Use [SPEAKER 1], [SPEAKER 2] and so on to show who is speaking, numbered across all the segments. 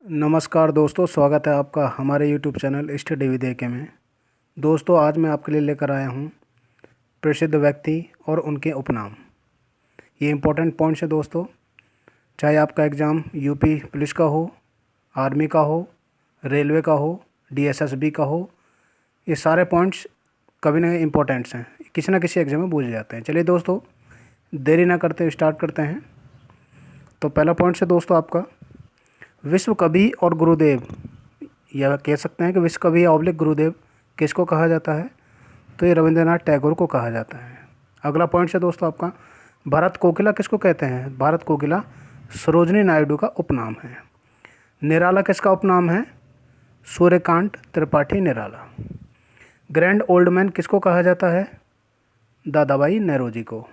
[SPEAKER 1] नमस्कार दोस्तों, स्वागत है आपका हमारे YouTube channel study with AK में। दोस्तों, आज मैं आपके लिए लेकर आया हूँ प्रसिद्ध व्यक्ति और उनके उपनाम। ये इम्पोर्टेंट पॉइंट्स है दोस्तों। चाहे आपका एग्ज़ाम यूपी पुलिस का हो, आर्मी का हो, रेलवे का हो, DSSB का हो, ये सारे पॉइंट्स कभी ना इम्पोर्टेंट्स हैं, किसी न किसी एग्ज़ाम में पूछे जाते हैं। चलिए दोस्तों, देरी ना करते स्टार्ट करते हैं। तो पहला पॉइंट है दोस्तों आपका, विश्व कवि और गुरुदेव, या कह सकते हैं कि विश्व कवि ऑब्लिक गुरुदेव किसको कहा जाता है? तो ये रविंद्रनाथ टैगोर को कहा जाता है। अगला पॉइंट है दोस्तों आपका, भारत कोकिला किसको कहते हैं? भारत कोकिला सरोजनी नायडू का उपनाम है। निराला किसका उपनाम है? Suryakant Tripathi Nirala. Grand old man किसको कहा जाता है? दादाभाई नौरोजी को।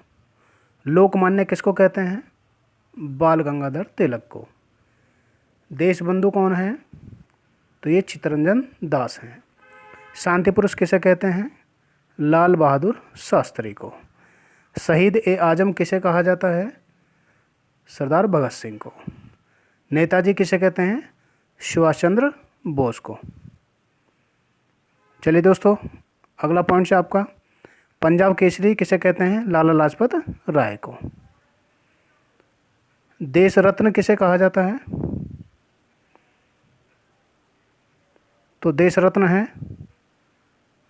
[SPEAKER 1] लोकमान्य किसको कहते हैं? बाल गंगाधर तिलक को। देशबंधु कौन है? तो ये चित्तरंजन दास हैं। शांति पुरुष किसे कहते हैं? लाल बहादुर शास्त्री को। शहीद ए आजम किसे कहा जाता है? सरदार भगत सिंह को। नेताजी किसे कहते हैं? सुभाष चंद्र बोस को। चलिए दोस्तों, अगला पॉइंट है आपका, पंजाब केसरी किसे कहते हैं? लाला लाजपत राय को। देश रत्न किसे कहा जाता है? तो देश रत्न है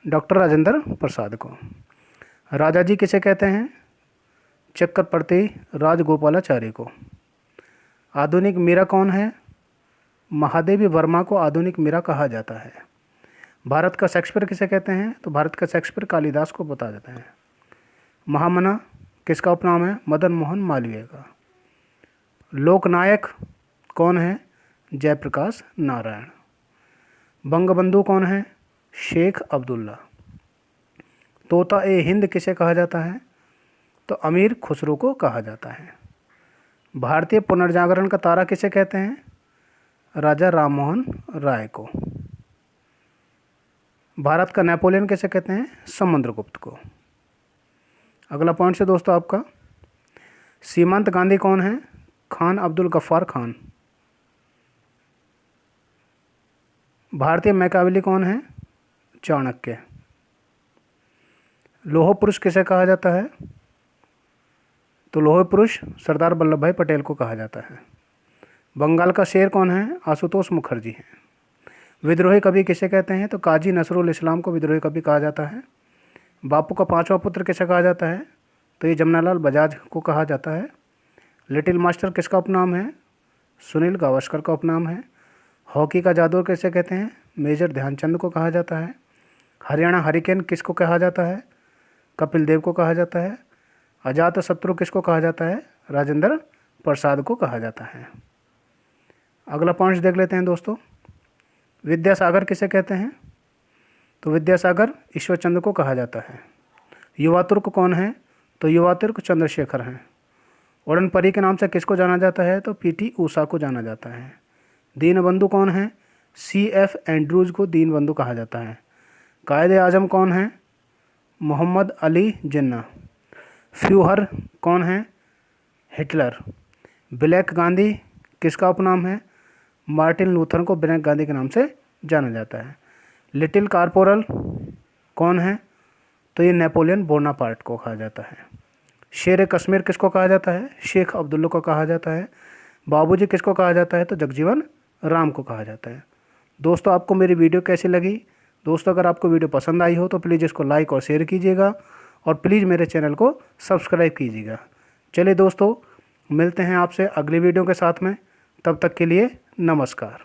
[SPEAKER 1] डॉक्टर राजेंद्र प्रसाद को। राजा जी किसे कहते हैं? चक्रवर्ती राजगोपालाचारी को। आधुनिक मीरा कौन है? महादेवी वर्मा को आधुनिक मीरा कहा जाता है। भारत का शेक्सपियर किसे कहते हैं? तो भारत का शेक्सपियर कालिदास को बता देते हैं। महामना किसका उपनाम है? मदन मोहन मालवीय का। लोकनायक कौन है? जयप्रकाश नारायण। बंगबंधु कौन है? शेख अब्दुल्ला। तोता ए हिंद किसे कहा जाता है? तो अमीर खुसरो को कहा जाता है। भारतीय पुनर्जागरण का तारा किसे कहते हैं? राजा राममोहन राय को। भारत का नेपोलियन किसे कहते हैं? समुद्रगुप्त को। अगला पॉइंट है दोस्तों आपका, सीमांत गांधी कौन है? खान अब्दुल गफ्फार खान। भारतीय मैकावली कौन है? चाणक्य। लौह पुरुष किसे कहा जाता है? तो लौह पुरुष सरदार वल्लभ भाई पटेल को कहा जाता है। बंगाल का शेर कौन है? आशुतोष मुखर्जी हैं। विद्रोही कवि किसे कहते हैं? तो काजी नसरुल इस्लाम को विद्रोही कवि कहा जाता है। बापू का पांचवा पुत्र किसे कहा जाता है? तो ये जमनालाल बजाज को कहा जाता है। लिटिल मास्टर किसका उपनाम है? सुनील गावस्कर का उपनाम है। हॉकी का जादूगर किसे कहते हैं? मेजर ध्यानचंद को कहा जाता है। हरियाणा हरिकेन किसको कहा जाता है? कपिल देव को कहा जाता है। अजात शत्रु किसको कहा जाता है? राजेंद्र प्रसाद को कहा जाता है। अगला पॉइंट देख लेते हैं दोस्तों, विद्यासागर किसे कहते हैं? तो विद्यासागर ईश्वर चंद्र को कहा जाता है। युवा तुर्क कौन है? तो युवा तुर्क चंद्रशेखर हैं। उड़न परी के नाम से किसको जाना जाता है? तो PT ऊषा को जाना जाता है। दीनबंधु कौन है? CF एंड्रूज को दीनबंधु कहा जाता है। कायदे आजम कौन है? मोहम्मद अली जिन्ना। फ्यूहर कौन है? हिटलर। ब्लैक गांधी किसका उपनाम है? मार्टिन लूथर को ब्लैक गांधी के नाम से जाना जाता है। लिटिल कॉर्पोरल कौन है? तो ये नेपोलियन बोनापार्ट को कहा जाता है। शेर कश्मीर किसको कहा जाता है? शेख अब्दुल्ला को कहा जाता है। बाबूजी किसको कहा जाता है? तो जगजीवन राम को कहा जाता है। दोस्तों, आपको मेरी वीडियो कैसी लगी? दोस्तों, अगर आपको वीडियो पसंद आई हो तो प्लीज़ इसको लाइक और शेयर कीजिएगा, और प्लीज़ मेरे चैनल को सब्सक्राइब कीजिएगा। चलिए दोस्तों, मिलते हैं आपसे अगली वीडियो के साथ में। तब तक के लिए नमस्कार।